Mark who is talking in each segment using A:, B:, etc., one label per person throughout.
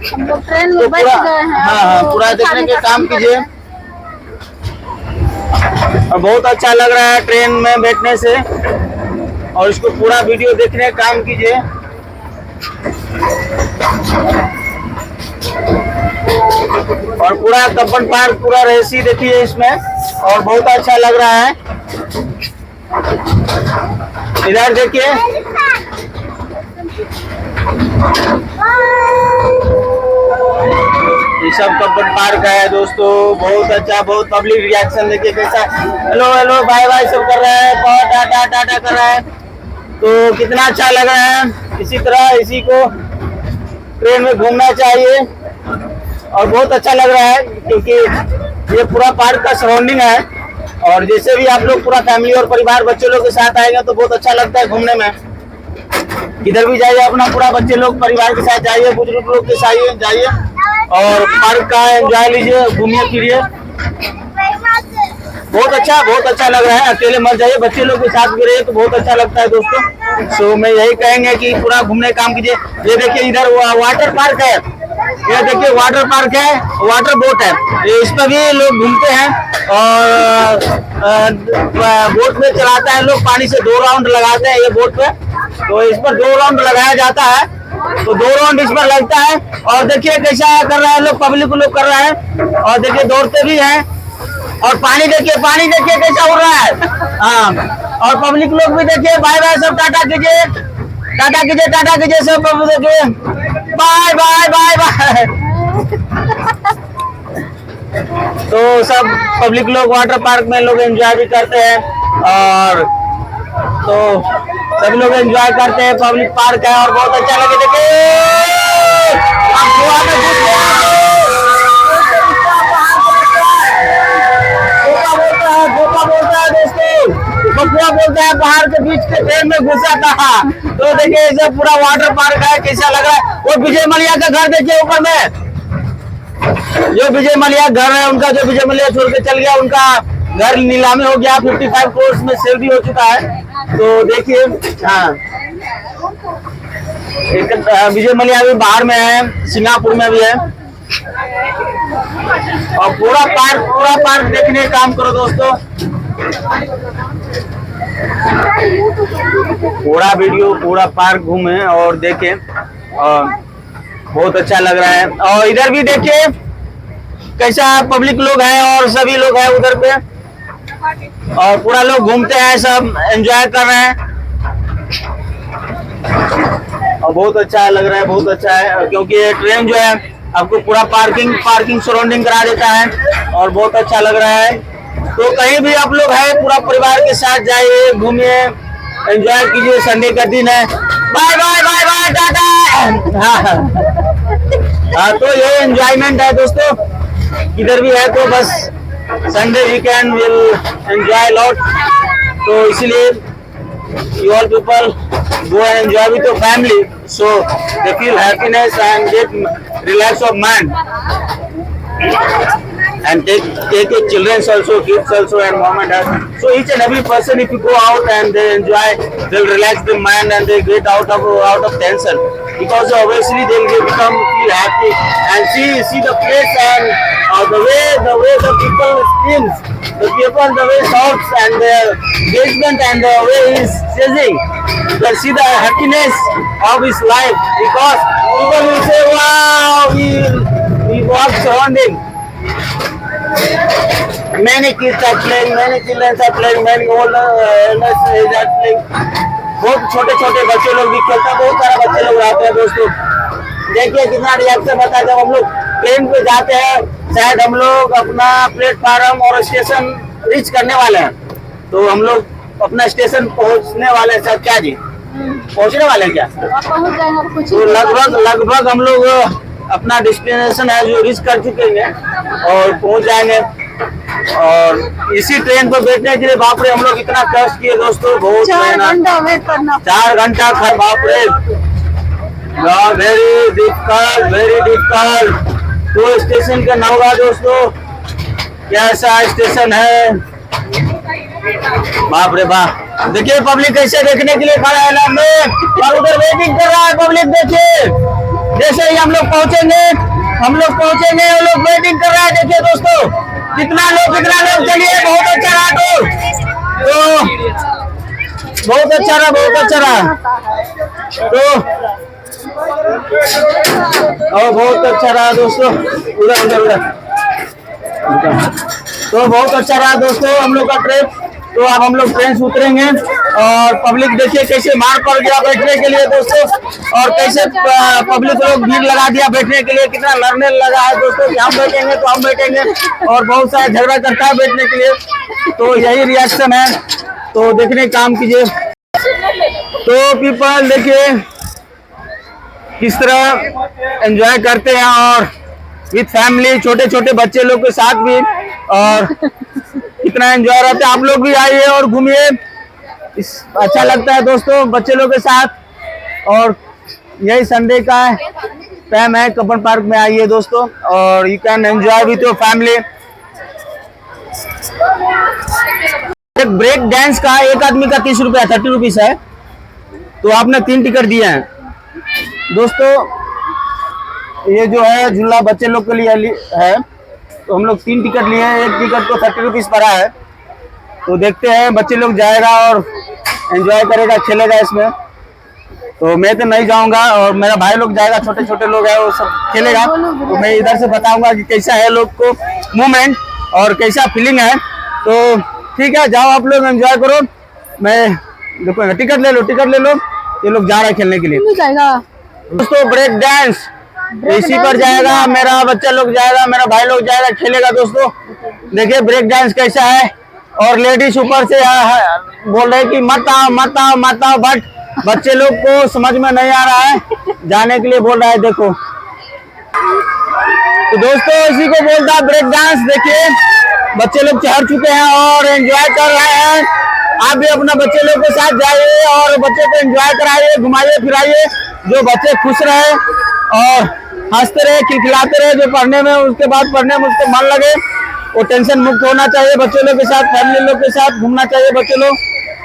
A: हम लोग ट्रेन में बैठ गए हैं।
B: हाँ, पूरा देखने के काम कीजिए। और बहुत अच्छा लग रहा है ट्रेन में बैठने से, और इसको पूरा वीडियो देखने का काम कीजिए। और पूरा कब्बन पार्क पूरा रहस्य देखिए इसमें, और बहुत अच्छा लग रहा है। इधर देखिए ये सब कब्बन पार्क है दोस्तों। बहुत अच्छा, बहुत पब्लिक रिएक्शन देखिए कैसा, हेलो हेलो बाय बाय सब कर रहा है, बहुत टाटा कर रहा है। तो कितना अच्छा लग रहा है। इसी तरह इसी को ट्रेन में घूमना चाहिए और बहुत अच्छा लग रहा है, क्योंकि ये पूरा पार्क का सराउंडिंग है। और जैसे भी आप लोग पूरा फैमिली और परिवार बच्चे लोग के साथ आएंगे तो बहुत अच्छा लगता है घूमने में। किधर भी जाइए अपना पूरा बच्चे लोग परिवार के साथ जाइए, बुजुर्ग लोग के साथ जाइए और पार्क का एंजॉय लीजिए, घूमिए फिरिए। बहुत अच्छा लग रहा है। अकेले मत जाइए, बच्चे लोग के साथ भी रहिए तो बहुत अच्छा लगता है दोस्तों। सो मैं यही कहेंगे कि पूरा घूमने काम कीजिए। ये देखिए इधर वाटर पार्क है, ये देखिए वाटर पार्क है, वाटर बोट है, इस पर भी लोग घूमते हैं और बोट में चलाते हैं लोग, पानी से 2 राउंड लगाते हैं ये बोट पे। तो इस पर 2 राउंड लगाया जाता है, तो 2 राउंड इस पर लगता है। और देखिए कैसा कर रहा है लोग, पब्लिक लोग कर रहा है और देखिए दौड़ते भी हैं। और पानी देखिए कैसा उड़ रहा है। हाँ, और पब्लिक लोग भी देखिए, बाय बाय सब, टाटा कीजिए सब, देखिए बाय बाय बाय बाय। तो सब पब्लिक लोग वाटर पार्क में लोग एंजॉय भी करते हैं और तो सभी लोग एंजॉय करते हैं। पब्लिक पार्क है और बहुत अच्छा लगे। देखिए बोलता है दोस्तों, बकुआ बोलता है, पहाड़ के बीच के ट्रेन में घुसा था। तो देखिए ये पूरा वाटर पार्क है, कैसा लग रहा है। वो विजय मलिया का घर देखिए ऊपर में, जो विजय मलिया घर है उनका, जो विजय मलिया छोड़ के चल गया, उनका घर नीलामी हो गया, 55 करोड़ में सेल भी हो चुका है। तो देखिए हाँ, विजय मलिया भी बाहर में है, सिंगापुर में भी है। और पूरा पार्क देखने का काम करो दोस्तों, पूरा पार्क घूमे और देखें और बहुत अच्छा लग रहा है। और इधर भी देखिए कैसा पब्लिक लोग हैं और सभी लोग हैं उधर पे, और पूरा लोग घूमते हैं, सब एंजॉय कर रहे हैं और बहुत अच्छा लग रहा है, बहुत अच्छा है। क्योंकि ये ट्रेन जो है आपको पूरा पार्किंग सराउंडिंग करा देता है और बहुत अच्छा लग रहा है। तो कहीं भी आप लोग हैं, पूरा परिवार के साथ जाइए, घूमिए, एंजॉय कीजिए। संडे का दिन है। बाय बाय बाय बाय टाटा। हाँ, तो ये एंजॉयमेंट है दोस्तों, इधर भी है। तो बस Sunday weekend will enjoy lot, तो इसलिए you all people go and enjoy with your family, so they feel happiness and get relax of mind, and take your children also, kids also, and mom and dad. So each and every person, if you go out and they enjoy, they'll relax their mind and they get out of tension, because obviously they'll feel happy and see the place and the way the people screams, the way shouts and their engagement and the way he's chasing. You can see the happiness of his life, because people will say, wow, he walks surrounding. Many kids are playing, many children are playing, many old elders are playing. बहुत छोटे बच्चे लोग भी खेलते हैं, बहुत सारे बच्चे लोग रहते हैं दोस्तों। देखिए कितना रिएक्शन होता है जब हम लोग ट्रेन पे जाते हैं। शायद हम लोग अपना प्लेटफार्म और स्टेशन रीच करने वाले हैं, तो हम लोग अपना स्टेशन पहुंचने वाले हैं। सर क्या जी, पहुंचने वाले हैं क्या?
A: पहुंच जाएंगे कुछ,
B: तो लगभग हम लोग अपना डेस्टिनेशन है जो रीच कर चुके हैं और पहुंच जाएंगे। और इसी ट्रेन पर बैठने के लिए बाप रे हम लोग इतना कष्ट किए दोस्तों, बहुत
A: 4 घंटा वेट करना,
B: 4 घंटा बाप रे, वेरी डिफिकल्ट। तो स्टेशन का नाम होगा दोस्तों, कैसा स्टेशन है, बाप रे बाप। देखिए पब्लिक कैसे देखने के लिए खड़ा है ना में, और उधर वेटिंग कर रहा है पब्लिक। देखिए जैसे ही हम लोग पहुंचेंगे वो लोग वेटिंग कर रहा है। देखिए दोस्तों कितना लोग चलिए, बहुत अच्छा रहा। तो बहुत अच्छा रहा तो बहुत अच्छा रहा दोस्तों, उधर तो बहुत अच्छा रहा दोस्तों हम लोग का ट्रिप। तो अब हम लोग ट्रेन से उतरेंगे और पब्लिक देखिए कैसे मार पड़ गया बैठने के लिए दोस्तों, और कैसे पब्लिक लोग भीड़ लगा दिया बैठने के लिए। कितना लड़ने लगा है दोस्तों कि हम बैठेंगे तो हम बैठेंगे, और बहुत सारा झगड़ा करता है बैठने के लिए। तो यही रिएक्शन है, तो देखने काम कीजिए। तो पीपल देखिए किस तरह एंजॉय करते हैं, और विद फैमिली, छोटे बच्चे लोग के साथ भी, और कितना एंजॉय रहता है। आप लोग भी आइए और घूमिए, अच्छा लगता है दोस्तों बच्चे लोग के साथ। और यही संडे का टाइम है, कब्बन पार्क में आइए दोस्तों, और you can enjoy with your family. एक ब्रेक डांस का एक आदमी का 30 रुपया, 30 रुपीज है। तो आपने 3 टिकट दिए हैं दोस्तों। ये जो है झूला बच्चे लोग के लिए है, तो हम लोग 3 टिकट लिए हैं। एक टिकट को 30 रुपीज पड़ा है। तो देखते हैं, बच्चे लोग जाएगा और एंजॉय करेगा, खेलेगा इसमें। तो मैं तो नहीं जाऊंगा और मेरा भाई लोग जाएगा, छोटे छोटे लोग हैं, वो सब खेलेगा। तो मैं इधर से बताऊंगा कि कैसा है लोग को मूवमेंट और कैसा फीलिंग है। तो ठीक है, जाओ आप लोग एंजॉय करो। मैं देखो, टिकट ले लो, टिकट ले लो। ये लोग जा रहे हैं खेलने के लिए। दोस्तों ब्रेक डांस इसी पर जाएगा, मेरा बच्चा लोग जाएगा, मेरा भाई लोग जाएगा, खेलेगा। दोस्तों देखिए ब्रेक डांस कैसा है। और लेडीज ऊपर से बोल रहे कि मत आओ मत आओ मत आओ, बट बच्चे लोग को समझ में नहीं आ रहा है, जाने के लिए बोल रहा है। देखो तो दोस्तों इसी को बोलता है ब्रेक डांस। देखिए बच्चे लोग चढ़ चुके हैं और एंजॉय कर रहे हैं। आप भी अपना बच्चे लोग के साथ जाइए और बच्चे को एंजॉय कराइए, घुमाइए फिराइए, जो बच्चे खुश रहे और हंसते रहे, खिलखिलाते रहे। जो पढ़ने में, उसके बाद पढ़ने में उसको मन लगे, वो टेंशन मुक्त होना चाहिए। बच्चे लोग के साथ, फैमिली लोग के साथ घूमना चाहिए बच्चे लोग।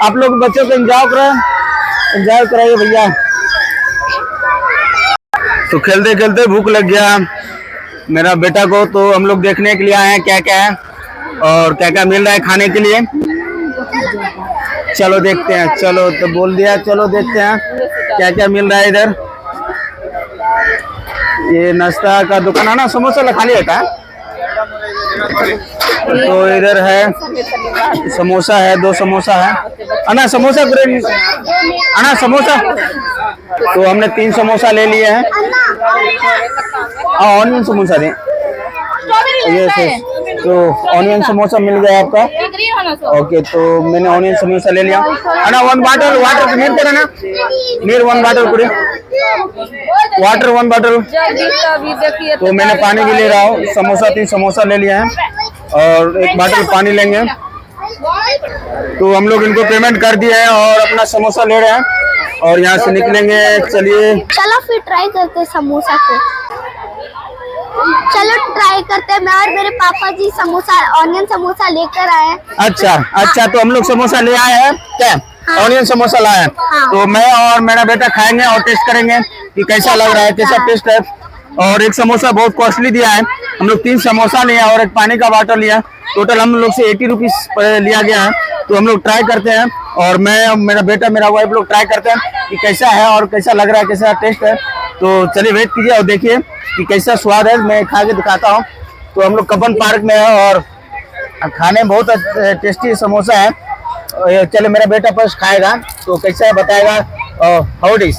B: आप लोग बच्चों को एंजॉय कराइए भैया। तो खेलते खेलते भूख लग गया मेरा बेटा को, तो हम लोग देखने के लिए आए हैं क्या क्या है और क्या क्या मिल रहा है खाने के लिए। चलो देखते हैं। चलो तो बोल दिया, चलो देखते हैं क्या क्या मिल रहा है इधर। ये नाश्ता का दुकान है ना, समोसा खाली रहता है। तो इधर है समोसा है, 2 समोसा है। अना समोसा अना समोसा। तो हमने 3 समोसा ले लिए हैं। ऑनियन समोसा दें। ये तो ऑनियन समोसा मिल गया आपका। ओके, तो मैंने ऑनियन समोसा ले लिया। अना 1 बॉटल वाटर नीर करें ना, नीर 1 बॉटल पूरे वाटर 1 बॉटल। तो मैंने पानी भी ले रहा हूँ। समोसा 3 समोसा ले लिया है और 1 बॉटल पानी लेंगे। तो हम लोग इनको पेमेंट कर दिए हैं और अपना समोसा ले रहे हैं और यहाँ से निकलेंगे। चलिए
C: चलो फिर ट्राई करते हैं समोसा को। चलो ट्राई करते हैं। मैं और मेरे पापा जी समोसा, ऑनियन समोसा लेकर आए हैं।
B: अच्छा, तो हम लोग समोसा ले आए हैं क्या? हाँ। ऑनियन समोसा लाए हैं। हाँ। तो मैं और मेरा बेटा खाएंगे और टेस्ट करेंगे कि कैसा लग रहा है, कैसा टेस्ट है। और एक समोसा बहुत कॉस्टली दिया है। हम लोग 3 समोसा लिया और 1 पानी का बॉटल लिया। टोटल हम लोग से 80 रुपीज लिया गया है। तो हम लोग ट्राई करते हैं और मैं, मेरा बेटा, मेरा वाइफ लोग ट्राई करते हैं कि कैसा है और कैसा लग रहा है, कैसा टेस्ट है। तो चलिए वेट कीजिए और देखिए कि कैसा स्वाद है। मैं खा के दिखाता हूँ। तो हम लोग कब्बन पार्क में है और खाने में बहुत टेस्टी समोसा है। चले मेरा बेटा फर्स्ट खाएगा तो कैसा है बताएगा। हाउ इट इज,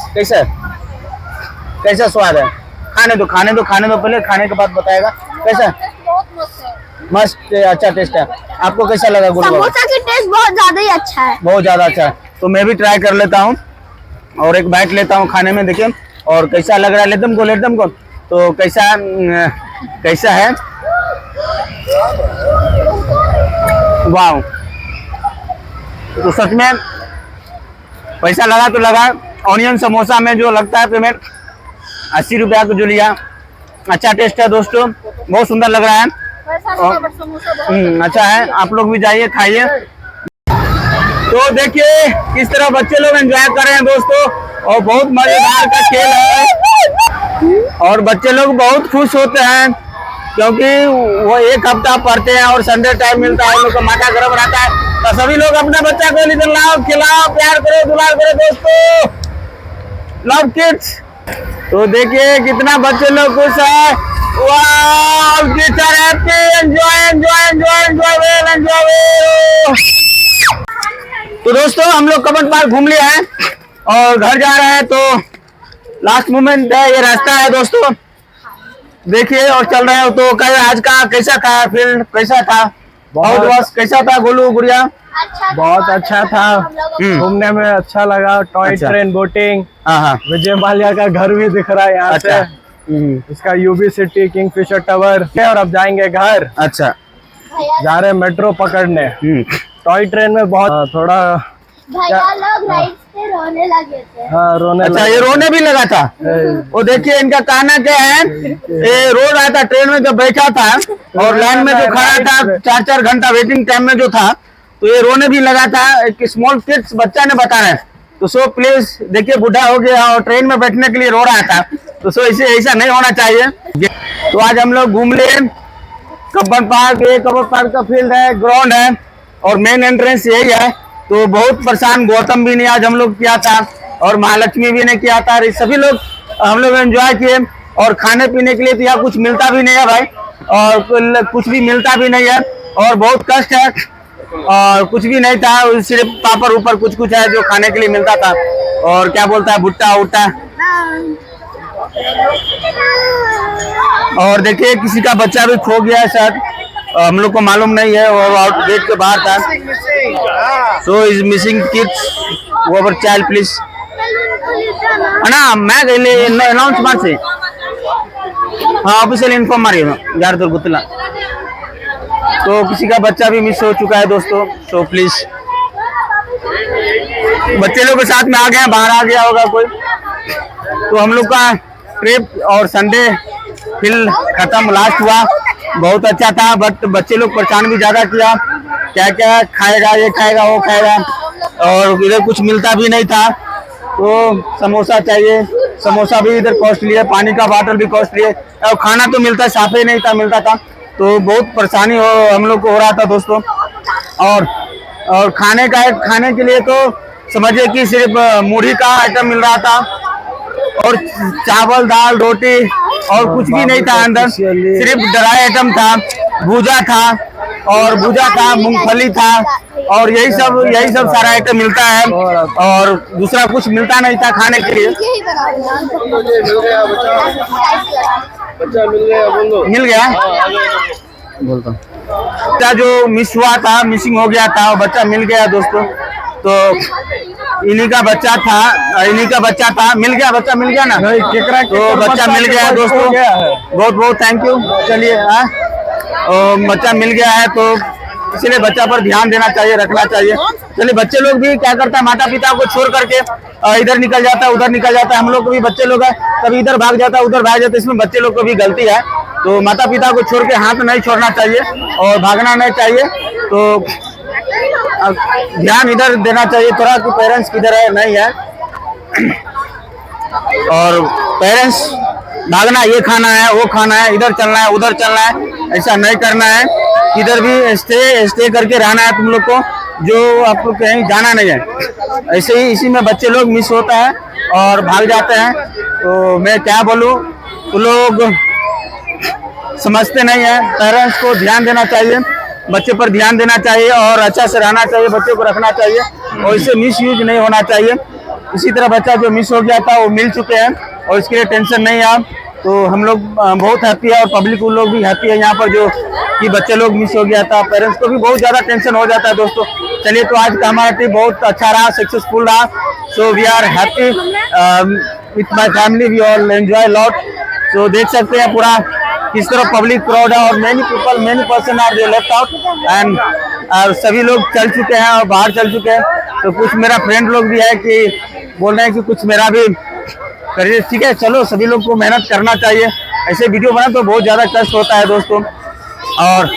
B: कैसा स्वाद है। खाने दो पहले, खाने के बाद बताएगा कैसा। मस्त, अच्छा टेस्ट है। आपको कैसा लगा?
C: समोसा की टेस्ट बहुत ज्यादा ही अच्छा है, बहुत
B: ज्यादा अच्छा है। तो मैं भी ट्राई कर लेता हूँ और एक बाइट लेता हूँ खाने में, देखिए और कैसा लग रहा है। लेतम को तो कैसा है। वाह, तो सच में पैसा लगा तो लगा। ऑनियन समोसा में जो लगता है पेमेंट 80 रुपया को जो लिया, अच्छा टेस्ट है दोस्तों, बहुत सुंदर लग रहा है। अच्छा है, आप लोग भी जाइए खाइए। तो देखिए किस तरह बच्चे लोग एंजॉय कर रहे हैं दोस्तों, और बहुत मजेदार का खेल है और बच्चे लोग बहुत खुश होते हैं क्योंकि वो 1 हफ्ता पढ़ते हैं और संडे टाइम मिलता है, उन लोग का माथा गर्म रहता है। तो सभी लोग अपने बच्चा को लेकर लाओ, खिलाओ, प्यार करो, दुलार करो दोस्तों, लव किड्स। तो देखिए कितना बच्चे लोग खुश है। वाह, टीचर हैप्पी, एंजॉय। तो दोस्तों हम लोग कब्बन पार्क घूम लिया है और घर जा रहे हैं। तो लास्ट मोमेंट है, ये रास्ता है दोस्तों, देखिए और चल रहे हैं। तो कल आज का कैसा था, फील्ड कैसा था, बहुत कैसा था गोलू गुड़िया?
D: बहुत अच्छा था, घूमने में अच्छा लगा। Toy train, boating, Vijay Mallya का घर भी दिख रहा है यहाँ से। इसका यूबी सिटी, किंगफिशर टावर। और अब जाएंगे घर।
B: अच्छा,
D: जा रहे मेट्रो पकड़ने। टॉय ट्रेन में बहुत थोड़ा
C: भैया लोग राइड से रोने लगे थे।
D: हाँ, रोने
B: अच्छा, ये रोने भी लगा था। वो देखिए इनका कहना क्या है, ये रो रहा था ट्रेन में जब बैठा था और लाइन में जो खड़ा था 4-4 घंटा वेटिंग टाइम में जो था, तो ये रोने भी लगा था। एक स्मॉल किड्स बच्चा ने बता रहे हैं तो सो प्लीज देखिए, बुढ़ा हो गया और ट्रेन में बैठने के लिए रो रहा था, तो सो इसे ऐसा नहीं होना चाहिए। तो आज हम लोग घूम लिए कब्बन पार्क, ये कब्बन पार्क का फील्ड है, ग्राउंड है और मेन एंट्रेंस यही है। तो बहुत परेशान गौतम भी नहीं आज हम लोग किया था और महालक्ष्मी भी ने किया था, सभी लोग हम लोग एंजॉय किए। और खाने पीने के लिए तो यहाँ कुछ मिलता भी नहीं है भाई, और कुछ भी मिलता भी नहीं है और बहुत कष्ट है, और कुछ भी नहीं था, सिर्फ पापड़ ऊपर कुछ कुछ है जो खाने के लिए मिलता था, और क्या बोलता है भुट्टा उट्टा। और देखिए किसी का बच्चा भी खो गया है शायद, हम लोग को मालूम नहीं है, और आउट गेट के बाहर था। So is missing kids over child please ಅಣ್ಣ ಮ್ಯಾಗ ಇಲ್ಲಿ ಅನೌನ್ಸ್ ಮಾಡಿಸಿ, ऑफिशियल इन्फॉर्म मारिए यार, तो गुत्तला। तो किसी का बच्चा भी मिस हो चुका है दोस्तों, तो प्लीज बच्चे लोग के साथ में आ गए, बाहर आ गया होगा कोई। तो हम लोग का ट्रिप और संडे फिर खत्म, लास्ट हुआ, बहुत अच्छा था, बट बच्चे लोग परेशान भी ज्यादा किया, क्या क्या खाएगा, ये खाएगा वो खाएगा, और इधर कुछ मिलता भी नहीं था। तो समोसा चाहिए, समोसा भी इधर कॉस्टली है, पानी का बॉटल भी कॉस्टली है, और खाना तो मिलता साफ ही नहीं था, मिलता था। तो बहुत परेशानी हम लोग को हो रहा था दोस्तों। और खाने के लिए तो समझिए कि सिर्फ मूढ़ी का आइटम मिल रहा था, और चावल दाल रोटी और कुछ भी नहीं था अंदर, सिर्फ ड्राई आइटम था, भूजा था मूंगफली था, और यही सब सारा आइटम मिलता है, और दूसरा कुछ मिलता नहीं था खाने के लिए। मिल गया बोलता बच्चा जो मिस हुआ था, मिसिंग हो गया था, वो बच्चा मिल गया दोस्तों। तो इन्हीं का बच्चा था, मिल गया बच्चा, मिल गया ना, तो बच्चा मिल गया दोस्तों, बहुत बहुत थैंक यू। चलिए बच्चा मिल गया है, तो इसलिए बच्चा पर ध्यान देना चाहिए, रखना चाहिए। चलिए बच्चे लोग भी क्या करता है, माता पिता को छोड़ करके इधर निकल जाता है, उधर निकल जाता है। हम लोग को भी बच्चे लोग है, कभी इधर भाग जाता है, उधर भाग जाता है, इसमें बच्चे लोग को भी गलती है। तो माता पिता को छोड़ के हाथ नहीं छोड़ना चाहिए और भागना नहीं चाहिए। तो ध्यान इधर देना चाहिए थोड़ा कि पेरेंट्स किधर है नहीं है, और पेरेंट्स भागना, ये खाना है वो खाना है, इधर चलना है उधर चलना है, ऐसा नहीं करना है। किधर भी स्टे करके रहना है तुम लोग को, जो आपको कहीं जाना नहीं है। ऐसे ही इसी में बच्चे लोग मिस होता है और भाग जाते हैं। तो मैं क्या बोलूँ, तो लोग समझते नहीं है। पेरेंट्स को ध्यान देना चाहिए, बच्चे पर ध्यान देना चाहिए, और अच्छा से रहना चाहिए, बच्चे को रखना चाहिए, और इससे मिस यूज नहीं होना चाहिए। इसी तरह बच्चा जो मिस हो गया था वो मिल चुके हैं, और इसके लिए टेंशन नहीं है। तो हम लोग बहुत हैप्पी है, और पब्लिक लोग भी हैप्पी है यहाँ पर, जो कि बच्चे लोग मिस हो गया था। पेरेंट्स को भी बहुत ज़्यादा टेंशन हो जाता है दोस्तों। चलिए, तो आज का हमारा ट्रिप बहुत अच्छा रहा, सक्सेसफुल रहा। So we are happy with my family, we all enjoy lot. तो देख सकते हैं पूरा किस तरह पब्लिक क्राउड है, और many person are left out, and सभी लोग चल चुके हैं और बाहर चल चुके हैं। तो कुछ मेरा फ्रेंड लोग भी है कि बोल रहे हैं कि कुछ मेरा भी करिए, ठीक है। चलो, सभी लोग को मेहनत करना चाहिए, ऐसे वीडियो बना तो बहुत ज़्यादा कष्ट होता है दोस्तों। और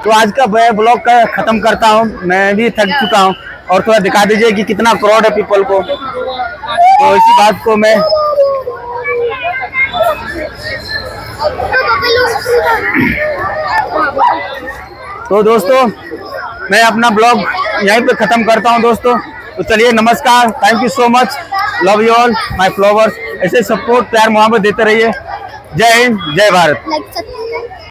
B: तो आज का मैं ब्लॉग का ख़त्म करता हूँ, मैं भी थक चुका हूँ, और थोड़ा दिखा दीजिए कि कितना क्राउड है पीपल को। तो इसी बात को मैं तो दोस्तों मैं अपना ब्लॉग यहीं पे ख़त्म करता हूँ दोस्तों। तो चलिए, नमस्कार, thank you so much, love you all my followers. ऐसे सपोर्ट प्यार मोहब्बत देते रहिए। जय हिंद, जय भारत।